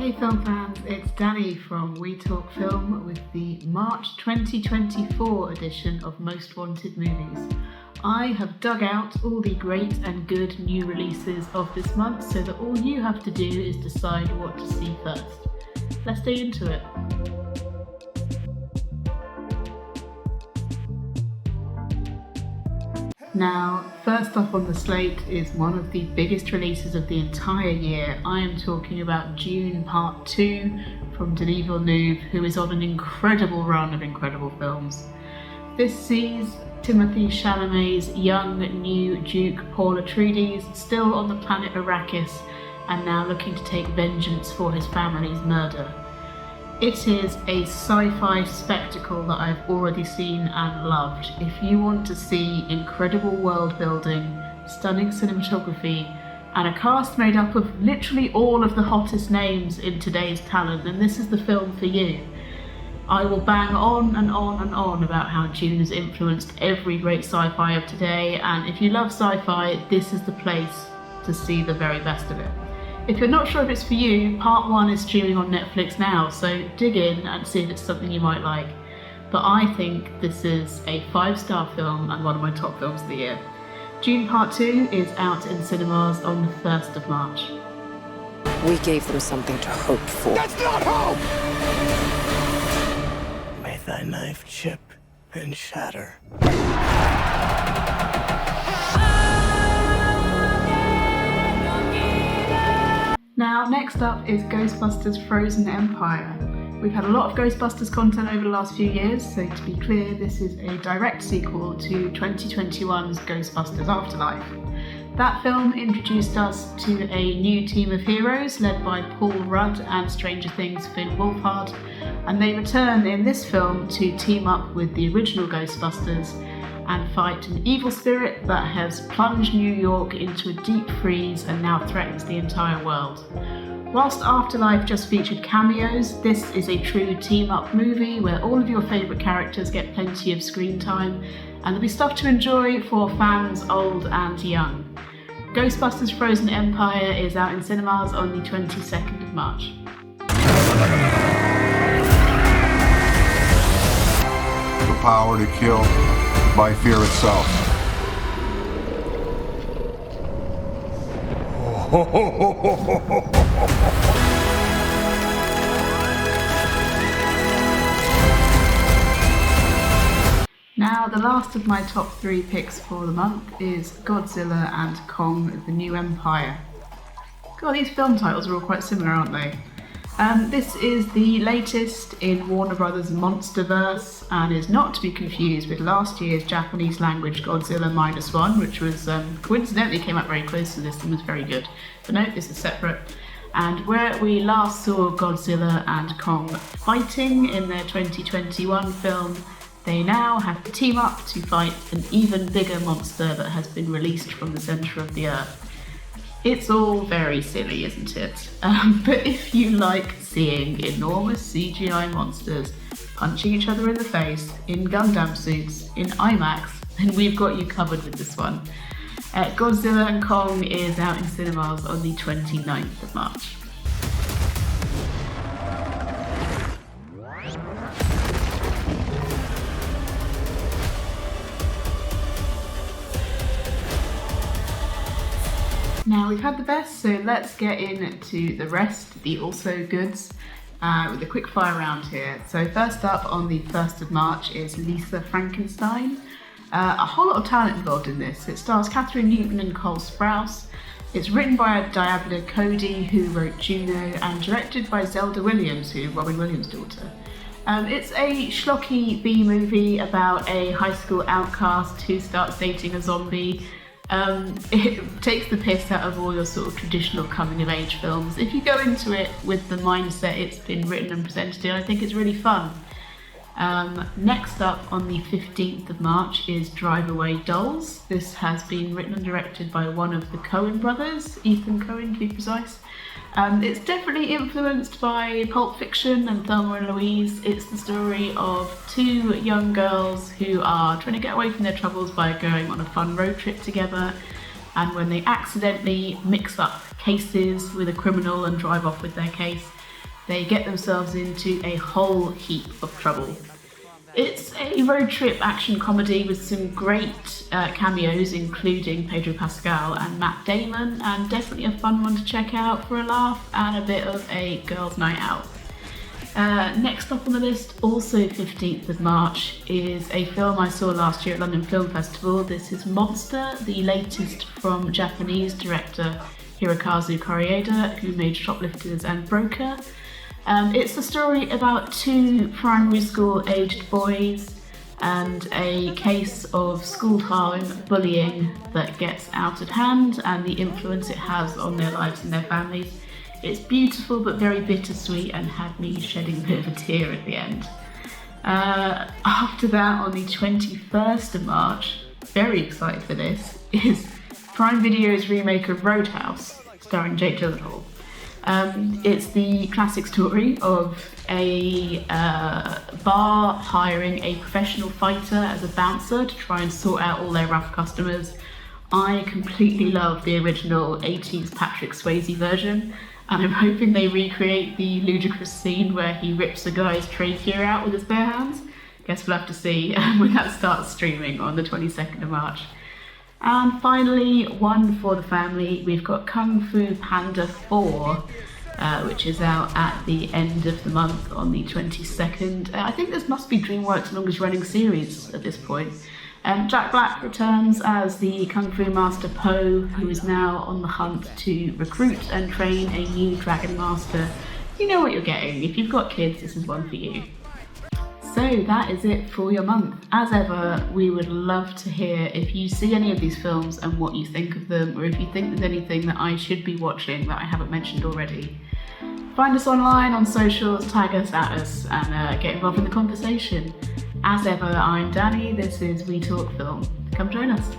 Hey film fans, it's Danny from We Talk Film with the March 2024 edition of Most Wanted Movies. I have dug out all the great and good new releases of this month so that all you have to do is decide what to see first. Let's dig into it. Now, first up on the slate is one of the biggest releases of the entire year. I am talking about DUNE Part 2 from Denis Villeneuve, who is on an incredible run of incredible films. This sees Timothée Chalamet's young new Duke Paul Atreides still on the planet Arrakis and now looking to take vengeance for his family's murder. It is a sci-fi spectacle that I've already seen and loved. If you want to see incredible world building, stunning cinematography, and a cast made up of literally all of the hottest names in today's talent, then this is the film for you. I will bang on and on and on about how DUNE has influenced every great sci-fi of today, and if you love sci-fi, this is the place to see the very best of it. If you're not sure if it's for you, Part 1 is streaming on Netflix now, so dig in and see if it's something you might like. But I think this is a 5-star film and one of my top films of the year. DUNE Part 2 is out in cinemas on the 1st of March. We gave them something to hope for. That's not hope! May thy knife chip and shatter. Now, next up is Ghostbusters Frozen Empire. We've had a lot of Ghostbusters content over the last few years, so to be clear, this is a direct sequel to 2021's Ghostbusters Afterlife. That film introduced us to a new team of heroes led by Paul Rudd and Stranger Things' Finn Wolfhard, and they return in this film to team up with the original Ghostbusters and fight an evil spirit that has plunged New York into a deep freeze and now threatens the entire world. Whilst Afterlife just featured cameos, this is a true team-up movie where all of your favourite characters get plenty of screen time, and there'll be stuff to enjoy for fans old and young. Ghostbusters Frozen Empire is out in cinemas on the 22nd of March. The power to kill by fear itself. Now, the last of my top 3 picks for the month is Godzilla and Kong, The New Empire. God, these film titles are all quite similar, aren't they? This is the latest in Warner Brothers' Monsterverse and is not to be confused with last year's Japanese language Godzilla -1, which was coincidentally came out very close to this and was very good. But no, this is separate. And where we last saw Godzilla and Kong fighting in their 2021 film, they now have to team up to fight an even bigger monster that has been released from the centre of the earth. It's all very silly, isn't it? But if you like seeing enormous CGI monsters punching each other in the face, in Gundam suits, in IMAX, then we've got you covered with this one. Godzilla and Kong is out in cinemas on the 29th of March. Now we've had the best, so let's get into the rest, the also goods, with a quick fire round here. So first up on the 1st of March is Lisa Frankenstein. A whole lot of talent involved in this. It stars Catherine Newton and Cole Sprouse. It's written by Diablo Cody, who wrote Juno, and directed by Zelda Williams, who's Robin Williams' daughter. It's a schlocky B-movie about a high school outcast who starts dating a zombie. It takes the piss out of all your sort of traditional coming-of-age films. If you go into it with the mindset it's been written and presented in, I think it's really fun. Next up on the 15th of March is Drive Away Dolls. This has been written and directed by one of the Coen brothers, Ethan Coen to be precise. It's definitely influenced by Pulp Fiction and Thelma and Louise. It's the story of 2 young girls who are trying to get away from their troubles by going on a fun road trip together, and when they accidentally mix up cases with a criminal and drive off with their case, they get themselves into a whole heap of trouble. It's a road trip action comedy with some great cameos, including Pedro Pascal and Matt Damon, and definitely a fun one to check out for a laugh and a bit of a girls' night out. Next up on the list, also 15th of March, is a film I saw last year at London Film Festival. This is Monster, the latest from Japanese director Hirokazu Koreeda, who made Shoplifters and Broker. It's the story about two primary school aged boys and a case of school-time bullying that gets out of hand and the influence it has on their lives and their families. It's beautiful but very bittersweet and had me shedding a bit of a tear at the end. After that, on the 21st of March, very excited for this, is Prime Video's remake of Roadhouse, starring Jake Gyllenhaal. It's the classic story of a bar hiring a professional fighter as a bouncer to try and sort out all their rough customers. I completely love the original 80s Patrick Swayze version, and I'm hoping they recreate the ludicrous scene where he rips a guy's trachea out with his bare hands. Guess we'll have to see when that starts streaming on the 22nd of March. And finally, one for the family, we've got Kung Fu Panda 4, which is out at the end of the month on the 22nd. I think this must be DreamWorks' longest running series at this point. Jack Black returns as the Kung Fu master Po, who is now on the hunt to recruit and train a new Dragon Master. You know what you're getting. If you've got kids, this is one for you. So that is it for your month. As ever, we would love to hear if you see any of these films and what you think of them, or if you think there's anything that I should be watching that I haven't mentioned already. Find us online on socials, tag us at us, and get involved in the conversation. As ever, I'm Danny, this is We Talk Film. Come join us.